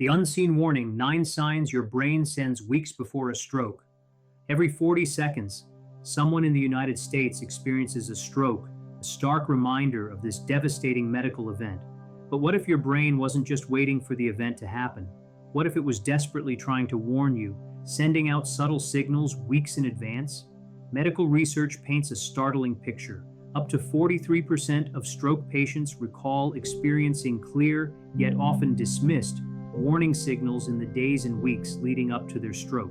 The unseen warning, 9 signs your brain sends weeks before a stroke. Every 40 seconds, someone in the United States experiences a stroke, a stark reminder of this devastating medical event. But what if your brain wasn't just waiting for the event to happen? What if it was desperately trying to warn you, sending out subtle signals weeks in advance? Medical research paints a startling picture. Up to 43% of stroke patients recall experiencing clear, yet often dismissed, warning signals in the days and weeks leading up to their stroke.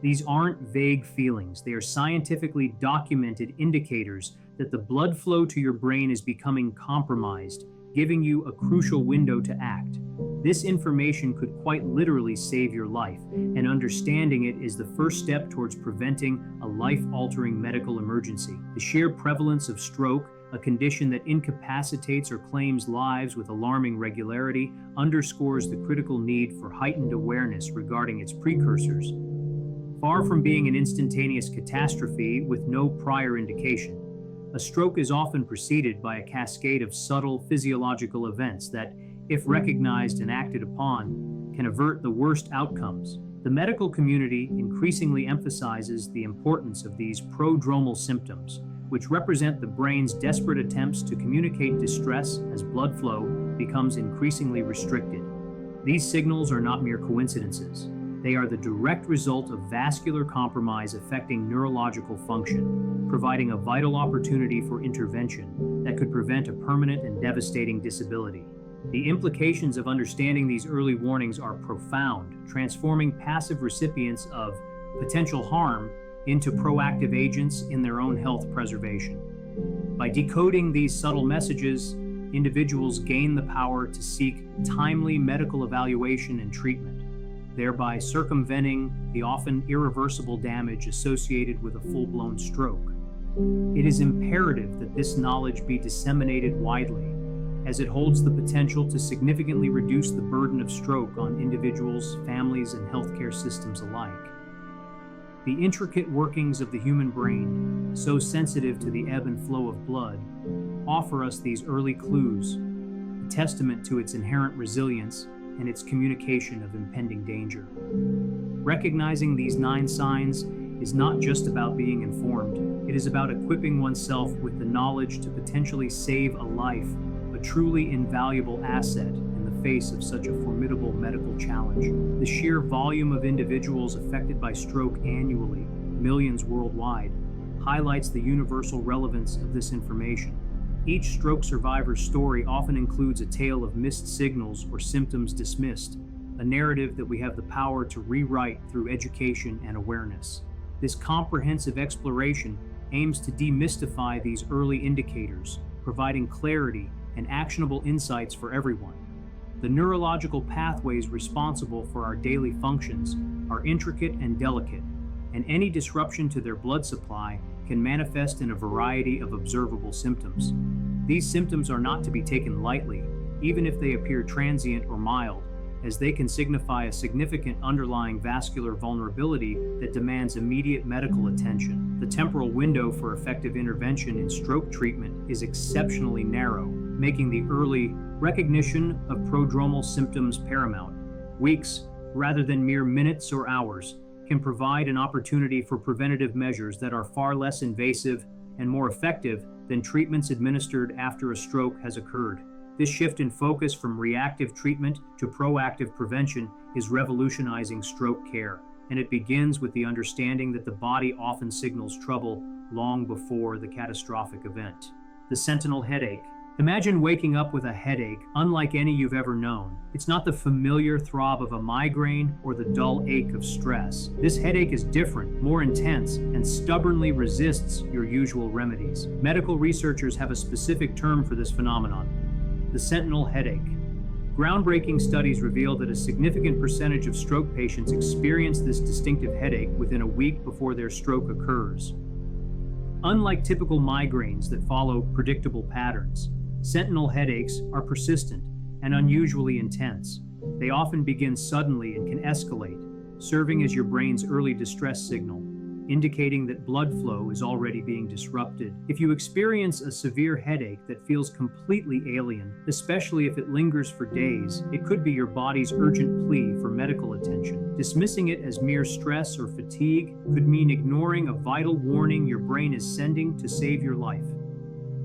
These aren't vague feelings, they are scientifically documented indicators that the blood flow to your brain is becoming compromised, giving you a crucial window to act. This information could quite literally save your life, and understanding it is the first step towards preventing a life-altering medical emergency. The sheer prevalence of stroke, a condition that incapacitates or claims lives with alarming regularity, underscores the critical need for heightened awareness regarding its precursors. Far from being an instantaneous catastrophe with no prior indication, a stroke is often preceded by a cascade of subtle physiological events that, if recognized and acted upon, can avert the worst outcomes. The medical community increasingly emphasizes the importance of these prodromal symptoms, which represent the brain's desperate attempts to communicate distress as blood flow becomes increasingly restricted. These signals are not mere coincidences. They are the direct result of vascular compromise affecting neurological function, providing a vital opportunity for intervention that could prevent a permanent and devastating disability. The implications of understanding these early warnings are profound, transforming passive recipients of potential harm into proactive agents in their own health preservation. By decoding these subtle messages, individuals gain the power to seek timely medical evaluation and treatment, thereby circumventing the often irreversible damage associated with a full-blown stroke. It is imperative that this knowledge be disseminated widely, as it holds the potential to significantly reduce the burden of stroke on individuals, families, and healthcare systems alike. The intricate workings of the human brain, so sensitive to the ebb and flow of blood, offer us these early clues, a testament to its inherent resilience and its communication of impending danger. Recognizing these 9 signs is not just about being informed, it is about equipping oneself with the knowledge to potentially save a life, a truly invaluable asset in the face of such a formidable medical challenge. The sheer volume of individuals affected by stroke annually, millions worldwide, highlights the universal relevance of this information. Each stroke survivor's story often includes a tale of missed signals or symptoms dismissed, a narrative that we have the power to rewrite through education and awareness. This comprehensive exploration aims to demystify these early indicators, providing clarity and actionable insights for everyone. The neurological pathways responsible for our daily functions are intricate and delicate, and any disruption to their blood supply can manifest in a variety of observable symptoms. These symptoms are not to be taken lightly, even if they appear transient or mild, as they can signify a significant underlying vascular vulnerability that demands immediate medical attention. The temporal window for effective intervention in stroke treatment is exceptionally narrow, making the early recognition of prodromal symptoms paramount. Weeks, rather than mere minutes or hours, can provide an opportunity for preventative measures that are far less invasive and more effective than treatments administered after a stroke has occurred. This shift in focus from reactive treatment to proactive prevention is revolutionizing stroke care, and it begins with the understanding that the body often signals trouble long before the catastrophic event. The sentinel headache. Imagine waking up with a headache unlike any you've ever known. It's not the familiar throb of a migraine or the dull ache of stress. This headache is different, more intense, and stubbornly resists your usual remedies. Medical researchers have a specific term for this phenomenon: the sentinel headache. Groundbreaking studies reveal that a significant percentage of stroke patients experience this distinctive headache within a week before their stroke occurs. Unlike typical migraines that follow predictable patterns, sentinel headaches are persistent and unusually intense. They often begin suddenly and can escalate, serving as your brain's early distress signal. indicating that blood flow is already being disrupted. If you experience a severe headache that feels completely alien, especially if it lingers for days, it could be your body's urgent plea for medical attention. Dismissing it as mere stress or fatigue could mean ignoring a vital warning your brain is sending to save your life.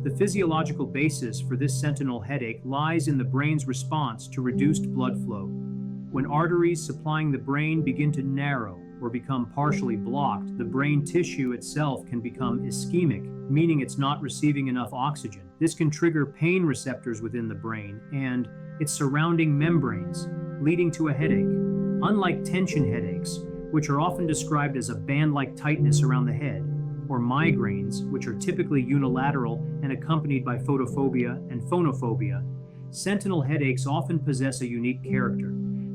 The physiological basis for this sentinel headache lies in the brain's response to reduced blood flow. When arteries supplying the brain begin to narrow or become partially blocked, the brain tissue itself can become ischemic, meaning it's not receiving enough oxygen. This can trigger pain receptors within the brain and its surrounding membranes, leading to a headache. Unlike tension headaches, which are often described as a band-like tightness around the head, or migraines, which are typically unilateral and accompanied by photophobia and phonophobia, sentinel headaches often possess a unique character.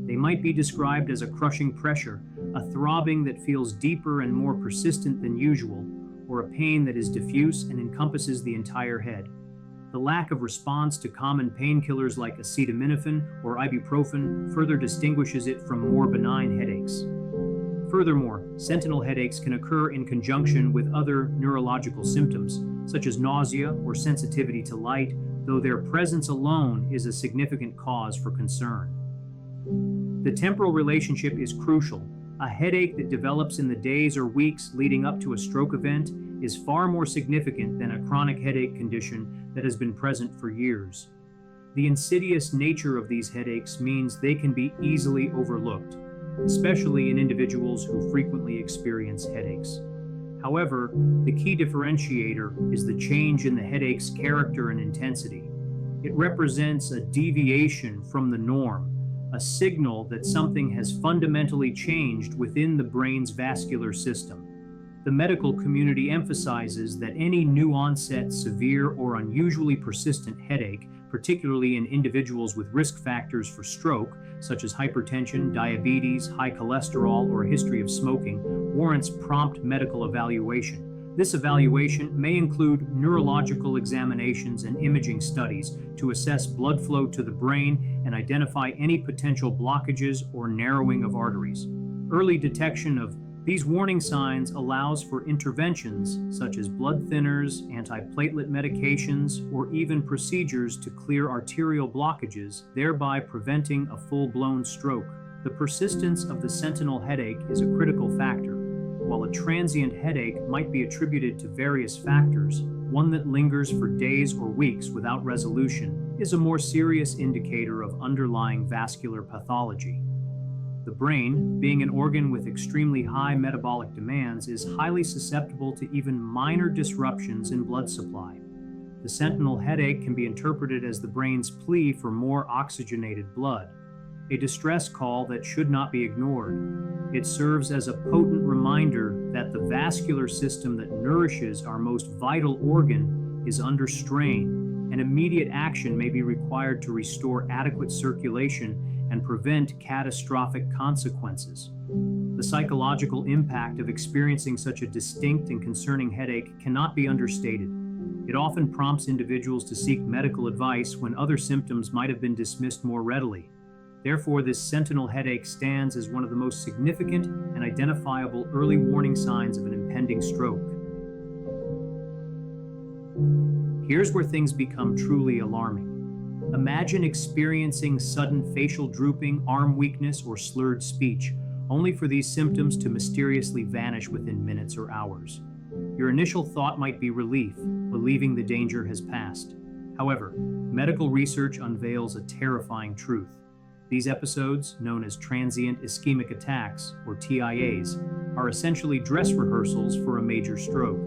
They might be described as a crushing pressure, a throbbing that feels deeper and more persistent than usual, or a pain that is diffuse and encompasses the entire head. The lack of response to common painkillers like acetaminophen or ibuprofen further distinguishes it from more benign headaches. Furthermore, sentinel headaches can occur in conjunction with other neurological symptoms, such as nausea or sensitivity to light, though their presence alone is a significant cause for concern. The temporal relationship is crucial. A headache that develops in the days or weeks leading up to a stroke event is far more significant than a chronic headache condition that has been present for years. The insidious nature of these headaches means they can be easily overlooked, especially in individuals who frequently experience headaches. However, the key differentiator is the change in the headache's character and intensity. It represents a deviation from the norm, a signal that something has fundamentally changed within the brain's vascular system. The medical community emphasizes that any new-onset, severe, or unusually persistent headache, particularly in individuals with risk factors for stroke, such as hypertension, diabetes, high cholesterol, or a history of smoking, warrants prompt medical evaluation. This evaluation may include neurological examinations and imaging studies to assess blood flow to the brain and identify any potential blockages or narrowing of arteries. Early detection of these warning signs allows for interventions such as blood thinners, antiplatelet medications, or even procedures to clear arterial blockages, thereby preventing a full-blown stroke. The persistence of the sentinel headache is a critical factor. While a transient headache might be attributed to various factors, one that lingers for days or weeks without resolution is a more serious indicator of underlying vascular pathology. The brain, being an organ with extremely high metabolic demands, is highly susceptible to even minor disruptions in blood supply. The sentinel headache can be interpreted as the brain's plea for more oxygenated blood, a distress call that should not be ignored. It serves as a potent reminder that the vascular system that nourishes our most vital organ is under strain, and immediate action may be required to restore adequate circulation and prevent catastrophic consequences. The psychological impact of experiencing such a distinct and concerning headache cannot be understated. It often prompts individuals to seek medical advice when other symptoms might have been dismissed more readily. Therefore, this sentinel headache stands as one of the most significant and identifiable early warning signs of an impending stroke. Here's where things become truly alarming. Imagine experiencing sudden facial drooping, arm weakness, or slurred speech, only for these symptoms to mysteriously vanish within minutes or hours. Your initial thought might be relief, believing the danger has passed. However, medical research unveils a terrifying truth. These episodes, known as transient ischemic attacks, or TIAs, are essentially dress rehearsals for a major stroke.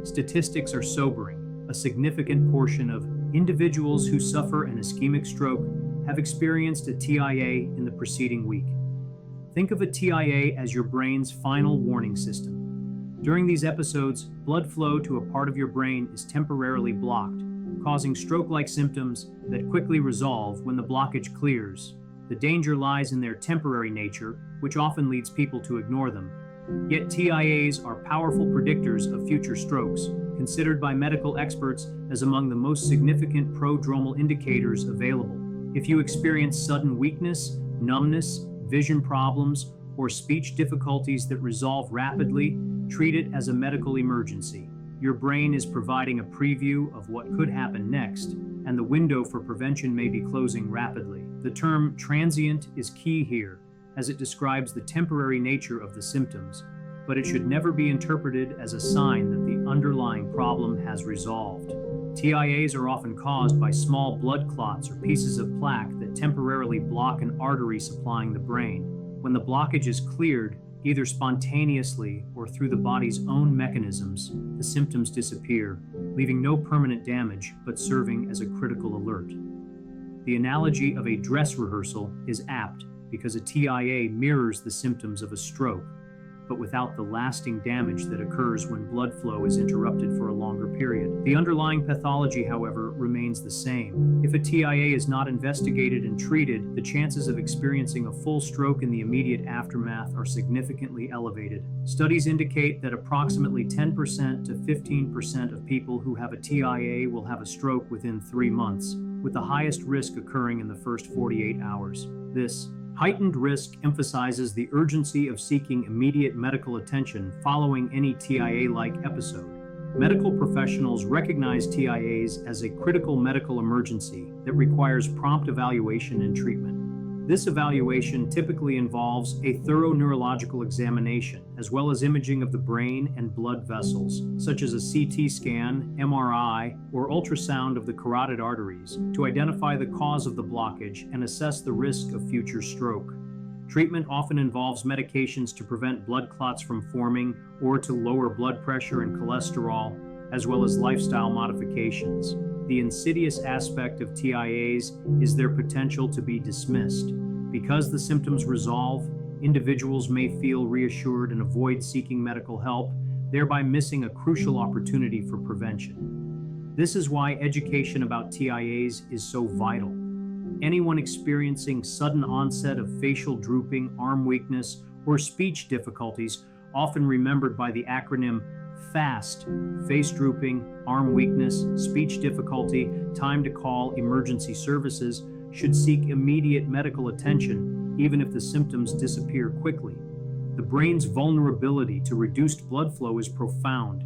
Statistics are sobering. A significant portion of individuals who suffer an ischemic stroke have experienced a TIA in the preceding week. Think of a TIA as your brain's final warning system. During these episodes, blood flow to a part of your brain is temporarily blocked, causing stroke-like symptoms that quickly resolve when the blockage clears. The danger lies in their temporary nature, which often leads people to ignore them. Yet TIAs are powerful predictors of future strokes, considered by medical experts as among the most significant prodromal indicators available. If you experience sudden weakness, numbness, vision problems, or speech difficulties that resolve rapidly, treat it as a medical emergency. Your brain is providing a preview of what could happen next, and the window for prevention may be closing rapidly. The term transient is key here, as it describes the temporary nature of the symptoms, but it should never be interpreted as a sign that the underlying problem has resolved. TIAs are often caused by small blood clots or pieces of plaque that temporarily block an artery supplying the brain. When the blockage is cleared, either spontaneously or through the body's own mechanisms, the symptoms disappear, leaving no permanent damage but serving as a critical alert. The analogy of a dress rehearsal is apt because a TIA mirrors the symptoms of a stroke, but without the lasting damage that occurs when blood flow is interrupted for a longer period. The underlying pathology, however, remains the same. If a TIA is not investigated and treated, the chances of experiencing a full stroke in the immediate aftermath are significantly elevated. Studies indicate that approximately 10% to 15% of people who have a TIA will have a stroke within 3 months, with the highest risk occurring in the first 48 hours. This heightened risk emphasizes the urgency of seeking immediate medical attention following any TIA-like episode. Medical professionals recognize TIAs as a critical medical emergency that requires prompt evaluation and treatment. This evaluation typically involves a thorough neurological examination, as well as imaging of the brain and blood vessels, such as a CT scan, MRI, or ultrasound of the carotid arteries, to identify the cause of the blockage and assess the risk of future stroke. Treatment often involves medications to prevent blood clots from forming or to lower blood pressure and cholesterol, as well as lifestyle modifications. The insidious aspect of TIAs is their potential to be dismissed. Because the symptoms resolve, individuals may feel reassured and avoid seeking medical help, thereby missing a crucial opportunity for prevention. This is why education about TIAs is so vital. Anyone experiencing sudden onset of facial drooping, arm weakness, or speech difficulties, often remembered by the acronym FAST, face drooping, arm weakness, speech difficulty, time to call emergency services, should seek immediate medical attention, even if the symptoms disappear quickly. The brain's vulnerability to reduced blood flow is profound,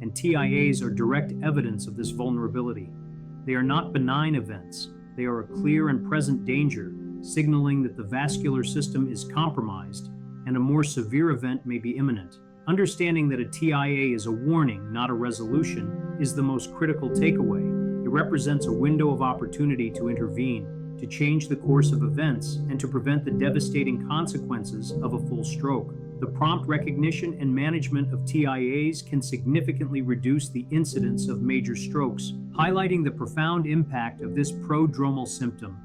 and TIAs are direct evidence of this vulnerability. They are not benign events. They are a clear and present danger, signaling that the vascular system is compromised and a more severe event may be imminent. Understanding that a TIA is a warning, not a resolution, is the most critical takeaway. It represents a window of opportunity to intervene, to change the course of events, and to prevent the devastating consequences of a full stroke. The prompt recognition and management of TIAs can significantly reduce the incidence of major strokes, highlighting the profound impact of this prodromal symptom.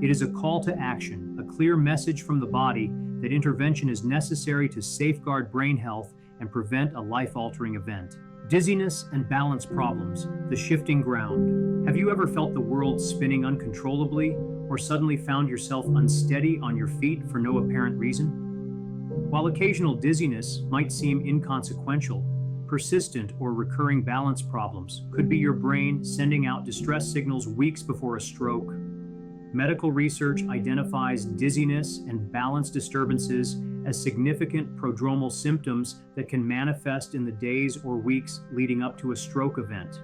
It is a call to action, a clear message from the body that intervention is necessary to safeguard brain health and prevent a life-altering event. Dizziness and balance problems, the shifting ground. Have you ever felt the world spinning uncontrollably, or suddenly found yourself unsteady on your feet for no apparent reason? While occasional dizziness might seem inconsequential, persistent or recurring balance problems could be your brain sending out distress signals weeks before a stroke. Medical research identifies dizziness and balance disturbances as significant prodromal symptoms that can manifest in the days or weeks leading up to a stroke event.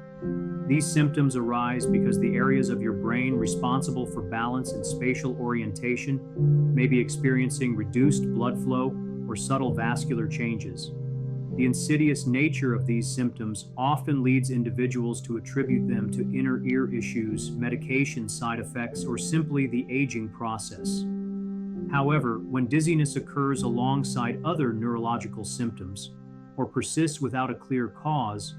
These symptoms arise because the areas of your brain responsible for balance and spatial orientation may be experiencing reduced blood flow or subtle vascular changes. The insidious nature of these symptoms often leads individuals to attribute them to inner ear issues, medication side effects, or simply the aging process. However, when dizziness occurs alongside other neurological symptoms or persists without a clear cause,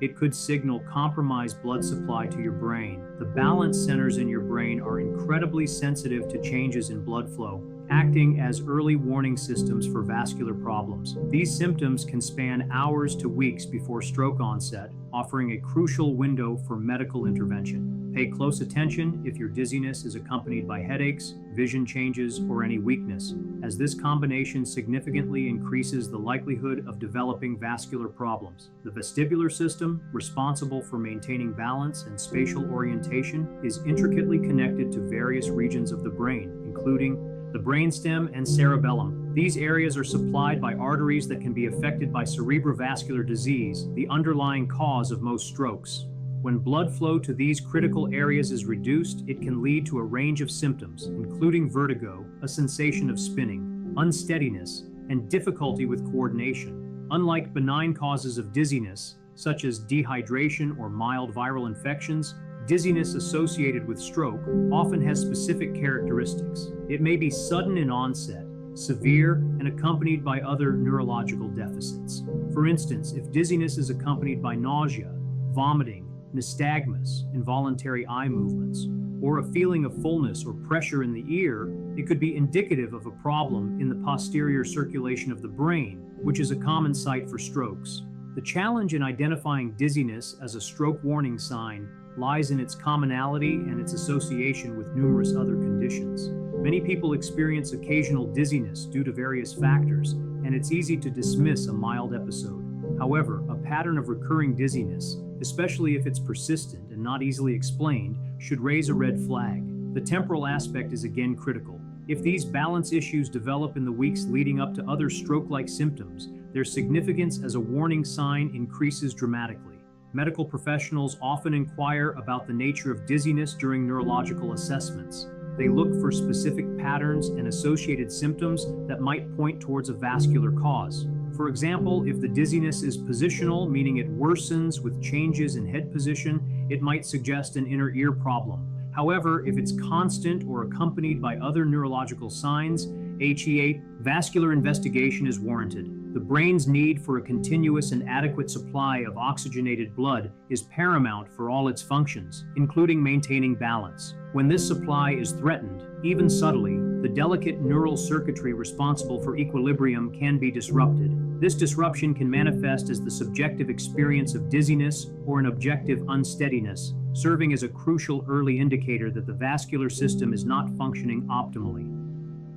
it could signal compromised blood supply to your brain. The balance centers in your brain are incredibly sensitive to changes in blood flow, acting as early warning systems for vascular problems. These symptoms can span hours to weeks before stroke onset, offering a crucial window for medical intervention. Pay close attention if your dizziness is accompanied by headaches, vision changes, or any weakness, as this combination significantly increases the likelihood of developing vascular problems. The vestibular system, responsible for maintaining balance and spatial orientation, is intricately connected to various regions of the brain, including the brainstem, and cerebellum. These areas are supplied by arteries that can be affected by cerebrovascular disease, the underlying cause of most strokes. When blood flow to these critical areas is reduced, it can lead to a range of symptoms, including vertigo, a sensation of spinning, unsteadiness, and difficulty with coordination. Unlike benign causes of dizziness, such as dehydration or mild viral infections, dizziness associated with stroke often has specific characteristics. It may be sudden in onset, severe, and accompanied by other neurological deficits. For instance, if dizziness is accompanied by nausea, vomiting, nystagmus, involuntary eye movements, or a feeling of fullness or pressure in the ear, it could be indicative of a problem in the posterior circulation of the brain, which is a common site for strokes. The challenge in identifying dizziness as a stroke warning sign lies in its commonality and its association with numerous other conditions. Many people experience occasional dizziness due to various factors, and it's easy to dismiss a mild episode. However, a pattern of recurring dizziness, especially if it's persistent and not easily explained, should raise a red flag. The temporal aspect is again critical. If these balance issues develop in the weeks leading up to other stroke-like symptoms, their significance as a warning sign increases dramatically. Medical professionals often inquire about the nature of dizziness during neurological assessments. They look for specific patterns and associated symptoms that might point towards a vascular cause. For example, if the dizziness is positional, meaning it worsens with changes in head position, it might suggest an inner ear problem. However, if it's constant or accompanied by other neurological signs, HEA, vascular investigation is warranted. The brain's need for a continuous and adequate supply of oxygenated blood is paramount for all its functions, including maintaining balance. When this supply is threatened, even subtly, the delicate neural circuitry responsible for equilibrium can be disrupted. This disruption can manifest as the subjective experience of dizziness or an objective unsteadiness, serving as a crucial early indicator that the vascular system is not functioning optimally.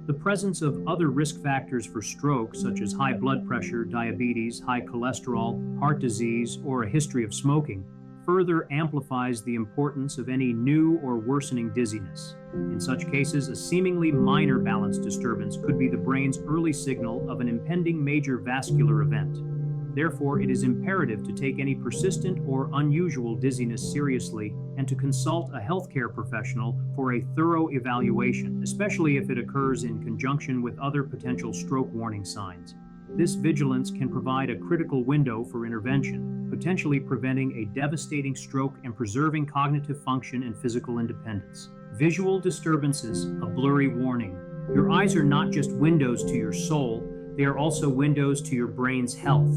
The presence of other risk factors for stroke, such as high blood pressure, diabetes, high cholesterol, heart disease, or a history of smoking, further amplifies the importance of any new or worsening dizziness. In such cases, a seemingly minor balance disturbance could be the brain's early signal of an impending major vascular event. Therefore, it is imperative to take any persistent or unusual dizziness seriously and to consult a healthcare professional for a thorough evaluation, especially if it occurs in conjunction with other potential stroke warning signs. This vigilance can provide a critical window for intervention, potentially preventing a devastating stroke and preserving cognitive function and physical independence. Visual disturbances, a blurry warning. Your eyes are not just windows to your soul, they are also windows to your brain's health.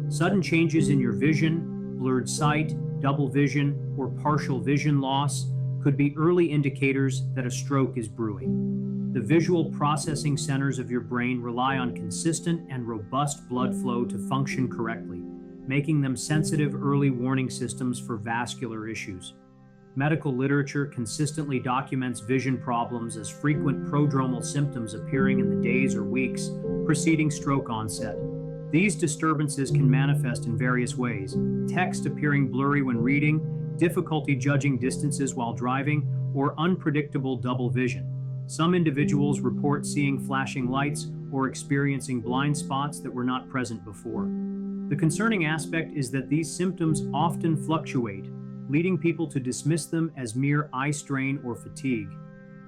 Sudden changes in your vision, blurred sight, double vision, or partial vision loss could be early indicators that a stroke is brewing. The visual processing centers of your brain rely on consistent and robust blood flow to function correctly, making them sensitive early warning systems for vascular issues. Medical literature consistently documents vision problems as frequent prodromal symptoms appearing in the days or weeks preceding stroke onset. These disturbances can manifest in various ways: text appearing blurry when reading, difficulty judging distances while driving, or unpredictable double vision. Some individuals report seeing flashing lights or experiencing blind spots that were not present before. The concerning aspect is that these symptoms often fluctuate, leading people to dismiss them as mere eye strain or fatigue.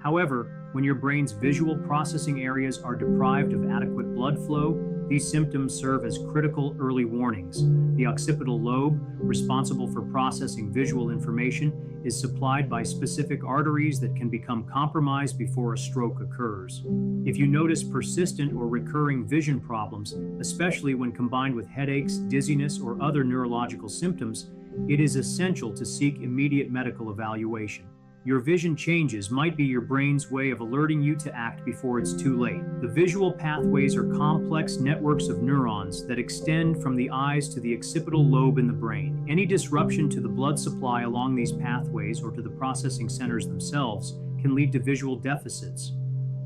However, when your brain's visual processing areas are deprived of adequate blood flow, these symptoms serve as critical early warnings. The occipital lobe, responsible for processing visual information, is supplied by specific arteries that can become compromised before a stroke occurs. If you notice persistent or recurring vision problems, especially when combined with headaches, dizziness, or other neurological symptoms, it is essential to seek immediate medical evaluation. Your vision changes might be your brain's way of alerting you to act before it's too late. The visual pathways are complex networks of neurons that extend from the eyes to the occipital lobe in the brain. Any disruption to the blood supply along these pathways or to the processing centers themselves can lead to visual deficits.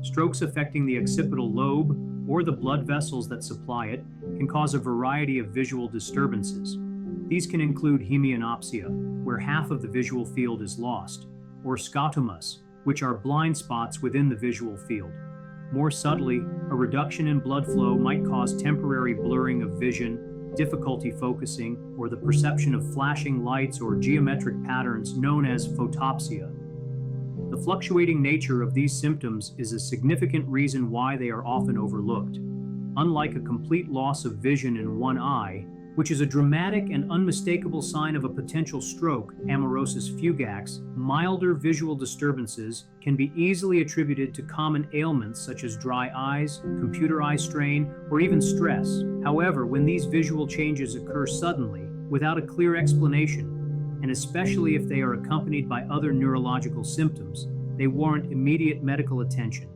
Strokes affecting the occipital lobe or the blood vessels that supply it can cause a variety of visual disturbances. These can include hemianopsia, where half of the visual field is lost, or scotomas, which are blind spots within the visual field. More subtly, a reduction in blood flow might cause temporary blurring of vision, difficulty focusing, or the perception of flashing lights or geometric patterns known as photopsia. The fluctuating nature of these symptoms is a significant reason why they are often overlooked. Unlike a complete loss of vision in one eye, which is a dramatic and unmistakable sign of a potential stroke, amaurosis fugax, milder visual disturbances can be easily attributed to common ailments such as dry eyes, computer eye strain, or even stress. However, when these visual changes occur suddenly, without a clear explanation, and especially if they are accompanied by other neurological symptoms, they warrant immediate medical attention.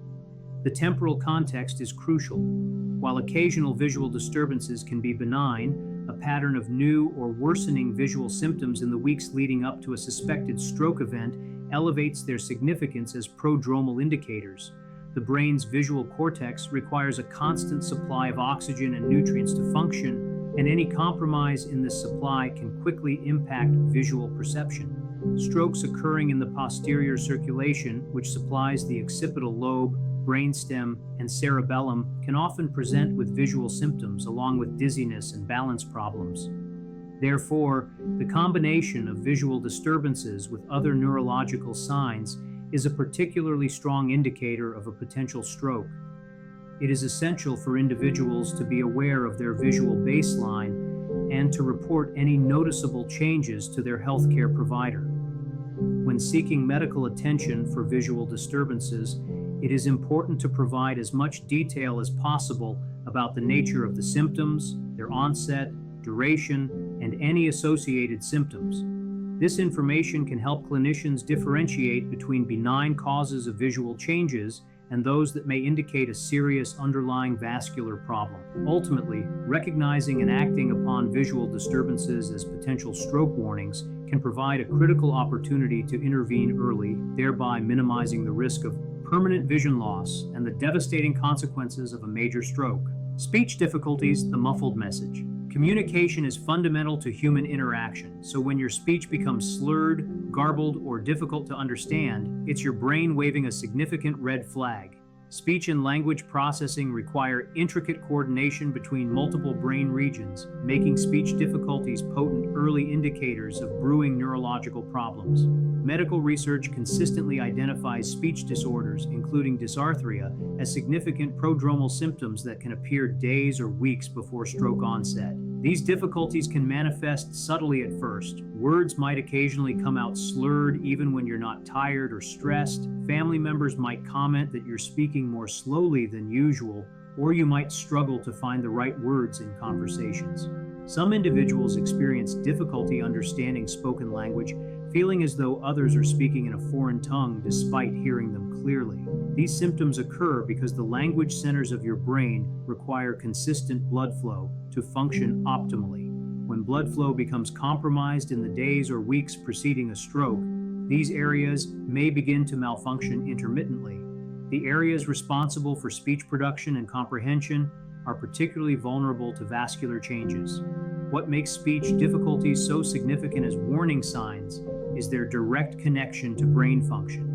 The temporal context is crucial. While occasional visual disturbances can be benign, a pattern of new or worsening visual symptoms in the weeks leading up to a suspected stroke event elevates their significance as prodromal indicators. The brain's visual cortex requires a constant supply of oxygen and nutrients to function, and any compromise in this supply can quickly impact visual perception. Strokes occurring in the posterior circulation, which supplies the occipital lobe, brainstem, and cerebellum, can often present with visual symptoms along with dizziness and balance problems. Therefore, the combination of visual disturbances with other neurological signs is a particularly strong indicator of a potential stroke. It is essential for individuals to be aware of their visual baseline and to report any noticeable changes to their healthcare provider. When seeking medical attention for visual disturbances, it is important to provide as much detail as possible about the nature of the symptoms, their onset, duration, and any associated symptoms. This information can help clinicians differentiate between benign causes of visual changes and those that may indicate a serious underlying vascular problem. Ultimately, recognizing and acting upon visual disturbances as potential stroke warnings can provide a critical opportunity to intervene early, thereby minimizing the risk of permanent vision loss and the devastating consequences of a major stroke. Speech difficulties, the muffled message. Communication is fundamental to human interaction, so when your speech becomes slurred, garbled, or difficult to understand, it's your brain waving a significant red flag. Speech and language processing require intricate coordination between multiple brain regions, making speech difficulties potent early indicators of brewing neurological problems. Medical research consistently identifies speech disorders, including dysarthria, as significant prodromal symptoms that can appear days or weeks before stroke onset. These difficulties can manifest subtly at first. Words might occasionally come out slurred even when you're not tired or stressed. Family members might comment that you're speaking more slowly than usual, or you might struggle to find the right words in conversations. Some individuals experience difficulty understanding spoken language, feeling as though others are speaking in a foreign tongue despite hearing them clearly. These symptoms occur because the language centers of your brain require consistent blood flow to function optimally. When blood flow becomes compromised in the days or weeks preceding a stroke, these areas may begin to malfunction intermittently. The areas responsible for speech production and comprehension are particularly vulnerable to vascular changes. What makes speech difficulties so significant as warning signs is their direct connection to brain function.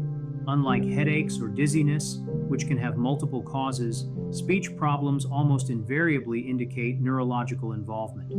Unlike headaches or dizziness, which can have multiple causes, speech problems almost invariably indicate neurological involvement.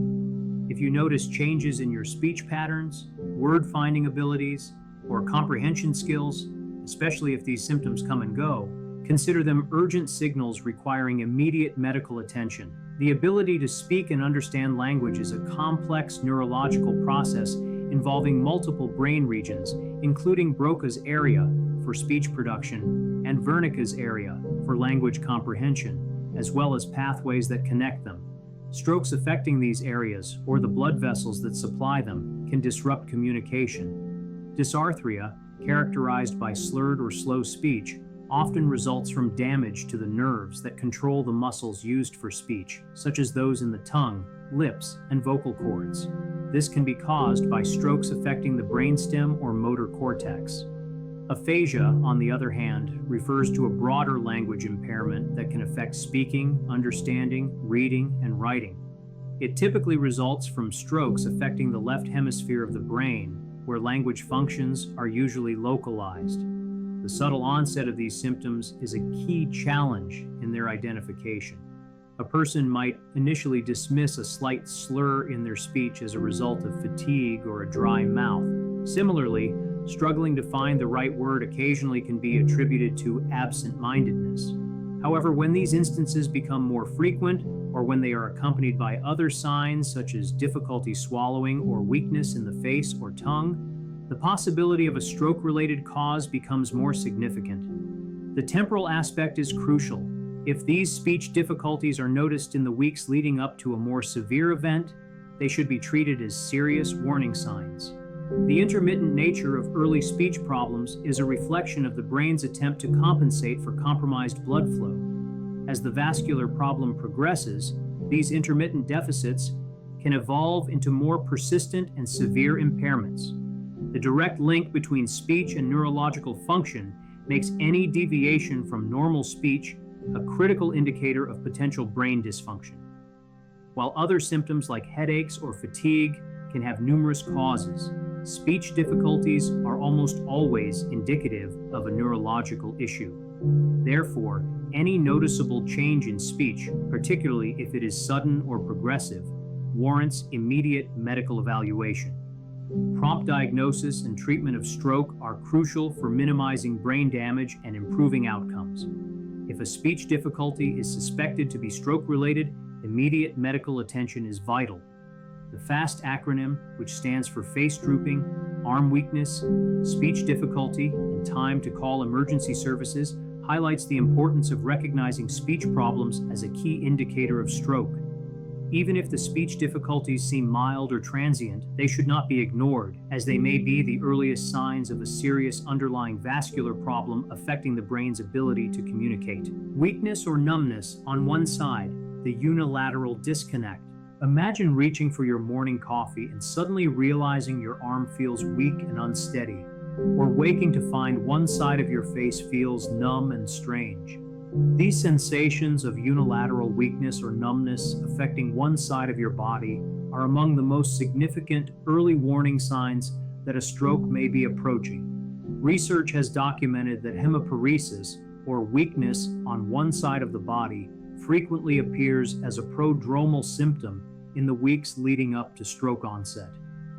If you notice changes in your speech patterns, word-finding abilities, or comprehension skills, especially if these symptoms come and go, consider them urgent signals requiring immediate medical attention. The ability to speak and understand language is a complex neurological process involving multiple brain regions, including Broca's area for speech production and Wernicke's area for language comprehension, as well as pathways that connect them. Strokes affecting these areas, or the blood vessels that supply them, can disrupt communication. Dysarthria, characterized by slurred or slow speech, often results from damage to the nerves that control the muscles used for speech, such as those in the tongue, lips, and vocal cords. This can be caused by strokes affecting the brainstem or motor cortex. Aphasia, on the other hand, refers to a broader language impairment that can affect speaking, understanding, reading, and writing. It typically results from strokes affecting the left hemisphere of the brain, where language functions are usually localized. The subtle onset of these symptoms is a key challenge in their identification. A person might initially dismiss a slight slur in their speech as a result of fatigue or a dry mouth. Similarly, struggling to find the right word occasionally can be attributed to absent-mindedness. However, when these instances become more frequent, or when they are accompanied by other signs such as difficulty swallowing or weakness in the face or tongue, the possibility of a stroke-related cause becomes more significant. The temporal aspect is crucial. If these speech difficulties are noticed in the weeks leading up to a more severe event, they should be treated as serious warning signs. The intermittent nature of early speech problems is a reflection of the brain's attempt to compensate for compromised blood flow. As the vascular problem progresses, these intermittent deficits can evolve into more persistent and severe impairments. The direct link between speech and neurological function makes any deviation from normal speech a critical indicator of potential brain dysfunction. While other symptoms like headaches or fatigue can have numerous causes, speech difficulties are almost always indicative of a neurological issue. Therefore, any noticeable change in speech, particularly if it is sudden or progressive, warrants immediate medical evaluation. Prompt diagnosis and treatment of stroke are crucial for minimizing brain damage and improving outcomes. If a speech difficulty is suspected to be stroke-related, immediate medical attention is vital. The FAST acronym, which stands for face drooping, arm weakness, speech difficulty, and time to call emergency services, highlights the importance of recognizing speech problems as a key indicator of stroke. Even if the speech difficulties seem mild or transient, they should not be ignored, as they may be the earliest signs of a serious underlying vascular problem affecting the brain's ability to communicate. Weakness or numbness on one side, the unilateral disconnect. Imagine reaching for your morning coffee and suddenly realizing your arm feels weak and unsteady, or waking to find one side of your face feels numb and strange. These sensations of unilateral weakness or numbness affecting one side of your body are among the most significant early warning signs that a stroke may be approaching. Research has documented that hemiparesis, or weakness on one side of the body, frequently appears as a prodromal symptom in the weeks leading up to stroke onset.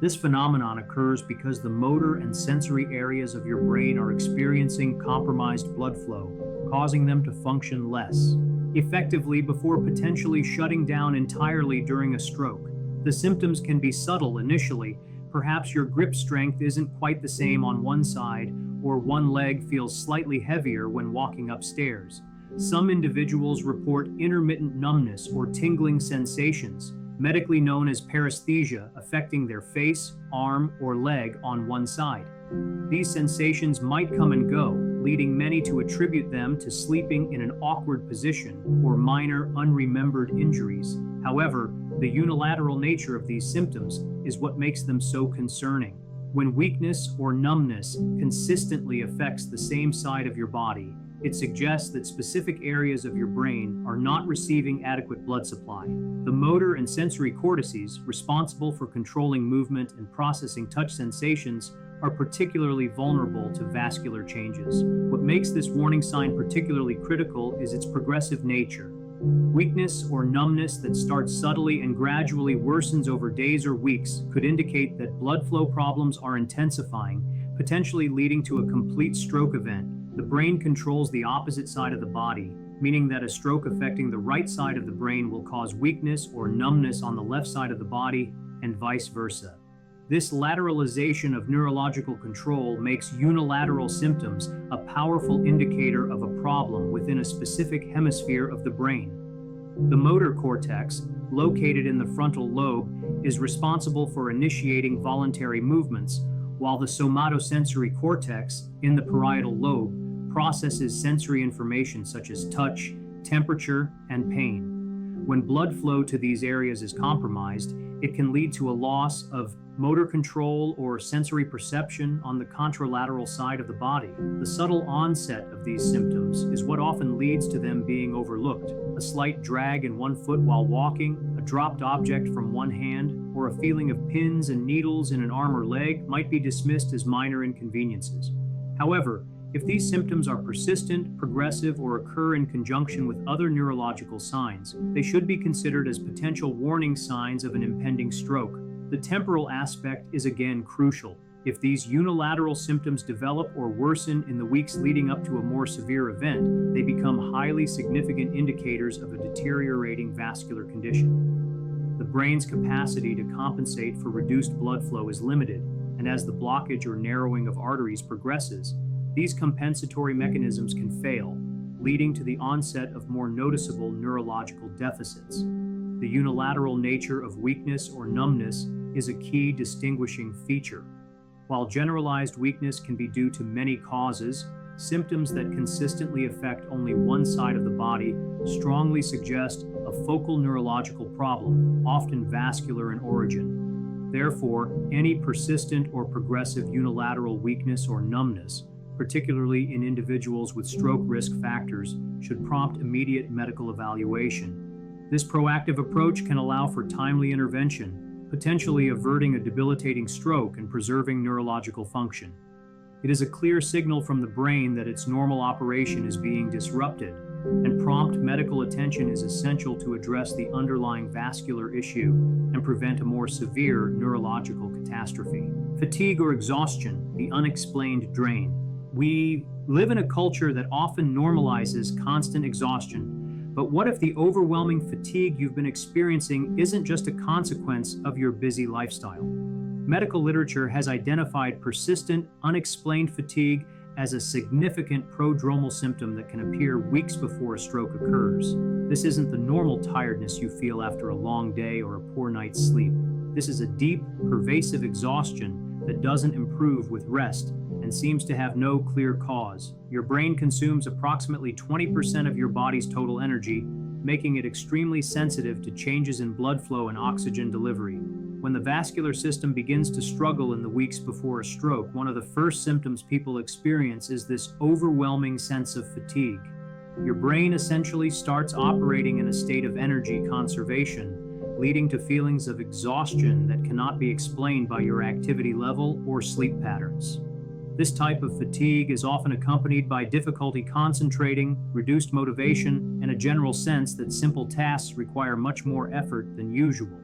This phenomenon occurs because the motor and sensory areas of your brain are experiencing compromised blood flow, causing them to function less effectively before potentially shutting down entirely during a stroke. The symptoms can be subtle initially. Perhaps your grip strength isn't quite the same on one side, or one leg feels slightly heavier when walking upstairs. Some individuals report intermittent numbness or tingling sensations, medically known as paresthesia, affecting their face, arm, or leg on one side. These sensations might come and go, leading many to attribute them to sleeping in an awkward position or minor unremembered injuries. However, the unilateral nature of these symptoms is what makes them so concerning. When weakness or numbness consistently affects the same side of your body, it suggests that specific areas of your brain are not receiving adequate blood supply. The motor and sensory cortices, responsible for controlling movement and processing touch sensations, are particularly vulnerable to vascular changes. What makes this warning sign particularly critical is its progressive nature. Weakness or numbness that starts subtly and gradually worsens over days or weeks could indicate that blood flow problems are intensifying, potentially leading to a complete stroke event. The brain controls the opposite side of the body, meaning that a stroke affecting the right side of the brain will cause weakness or numbness on the left side of the body, and vice versa. This lateralization of neurological control makes unilateral symptoms a powerful indicator of a problem within a specific hemisphere of the brain. The motor cortex, located in the frontal lobe, is responsible for initiating voluntary movements, while the somatosensory cortex, in the parietal lobe, processes sensory information such as touch, temperature, and pain. When blood flow to these areas is compromised, it can lead to a loss of motor control or sensory perception on the contralateral side of the body. The subtle onset of these symptoms is what often leads to them being overlooked. A slight drag in one foot while walking, a dropped object from one hand, or a feeling of pins and needles in an arm or leg might be dismissed as minor inconveniences. However, If these symptoms are persistent, progressive, or occur in conjunction with other neurological signs, they should be considered as potential warning signs of an impending stroke. The temporal aspect is again crucial. If these unilateral symptoms develop or worsen in the weeks leading up to a more severe event, they become highly significant indicators of a deteriorating vascular condition. The brain's capacity to compensate for reduced blood flow is limited, and as the blockage or narrowing of arteries progresses, these compensatory mechanisms can fail, leading to the onset of more noticeable neurological deficits. The unilateral nature of weakness or numbness is a key distinguishing feature. While generalized weakness can be due to many causes, symptoms that consistently affect only one side of the body strongly suggest a focal neurological problem, often vascular in origin. Therefore, any persistent or progressive unilateral weakness or numbness, particularly in individuals with stroke risk factors, should prompt immediate medical evaluation. This proactive approach can allow for timely intervention, potentially averting a debilitating stroke and preserving neurological function. It is a clear signal from the brain that its normal operation is being disrupted, and prompt medical attention is essential to address the underlying vascular issue and prevent a more severe neurological catastrophe. Fatigue or exhaustion, the unexplained drain. We live in a culture that often normalizes constant exhaustion. But what if the overwhelming fatigue you've been experiencing isn't just a consequence of your busy lifestyle? Medical literature has identified persistent, unexplained fatigue as a significant prodromal symptom that can appear weeks before a stroke occurs. This isn't the normal tiredness you feel after a long day or a poor night's sleep. This is a deep, pervasive exhaustion that doesn't improve with rest and seems to have no clear cause. Your brain consumes approximately 20% of your body's total energy, making it extremely sensitive to changes in blood flow and oxygen delivery. When the vascular system begins to struggle in the weeks before a stroke, one of the first symptoms people experience is this overwhelming sense of fatigue. Your brain essentially starts operating in a state of energy conservation, leading to feelings of exhaustion that cannot be explained by your activity level or sleep patterns. This type of fatigue is often accompanied by difficulty concentrating, reduced motivation, and a general sense that simple tasks require much more effort than usual.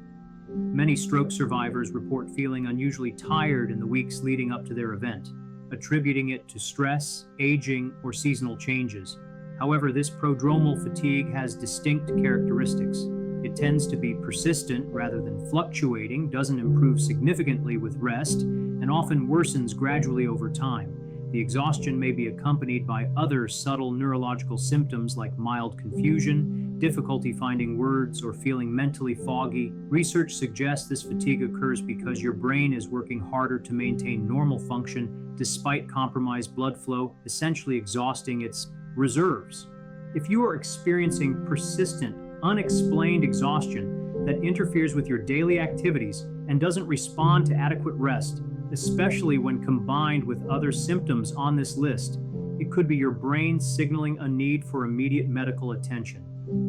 Many stroke survivors report feeling unusually tired in the weeks leading up to their event, attributing it to stress, aging, or seasonal changes. However, this prodromal fatigue has distinct characteristics. It tends to be persistent rather than fluctuating, doesn't improve significantly with rest, and often worsens gradually over time. The exhaustion may be accompanied by other subtle neurological symptoms like mild confusion, difficulty finding words, or feeling mentally foggy. Research suggests this fatigue occurs because your brain is working harder to maintain normal function despite compromised blood flow, essentially exhausting its reserves. If you are experiencing persistent, unexplained exhaustion that interferes with your daily activities and doesn't respond to adequate rest, especially when combined with other symptoms on this list, it could be your brain signaling a need for immediate medical attention.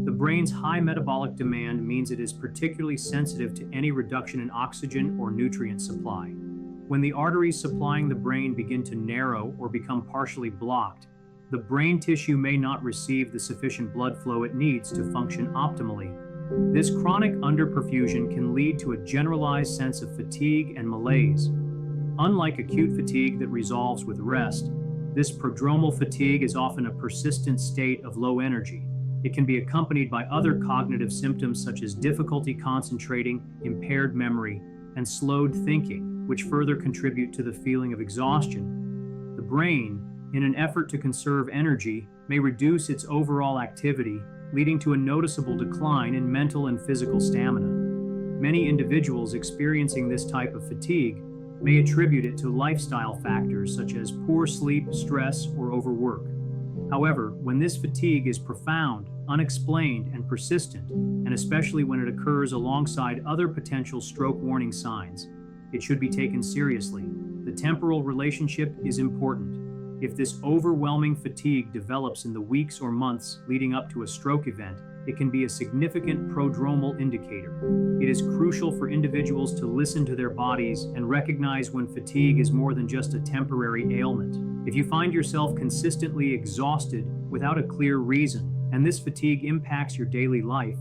The brain's high metabolic demand means it is particularly sensitive to any reduction in oxygen or nutrient supply. When the arteries supplying the brain begin to narrow or become partially blocked, the brain tissue may not receive the sufficient blood flow it needs to function optimally. This chronic underperfusion can lead to a generalized sense of fatigue and malaise. Unlike acute fatigue that resolves with rest, this prodromal fatigue is often a persistent state of low energy. It can be accompanied by other cognitive symptoms such as difficulty concentrating, impaired memory, and slowed thinking, which further contribute to the feeling of exhaustion. The brain, in an effort to conserve energy, may reduce its overall activity, leading to a noticeable decline in mental and physical stamina. Many individuals experiencing this type of fatigue may attribute it to lifestyle factors such as poor sleep, stress, or overwork. However, when this fatigue is profound, unexplained, and persistent, and especially when it occurs alongside other potential stroke warning signs, it should be taken seriously. The temporal relationship is important. If this overwhelming fatigue develops in the weeks or months leading up to a stroke event, it can be a significant prodromal indicator. It is crucial for individuals to listen to their bodies and recognize when fatigue is more than just a temporary ailment. If you find yourself consistently exhausted without a clear reason, and this fatigue impacts your daily life,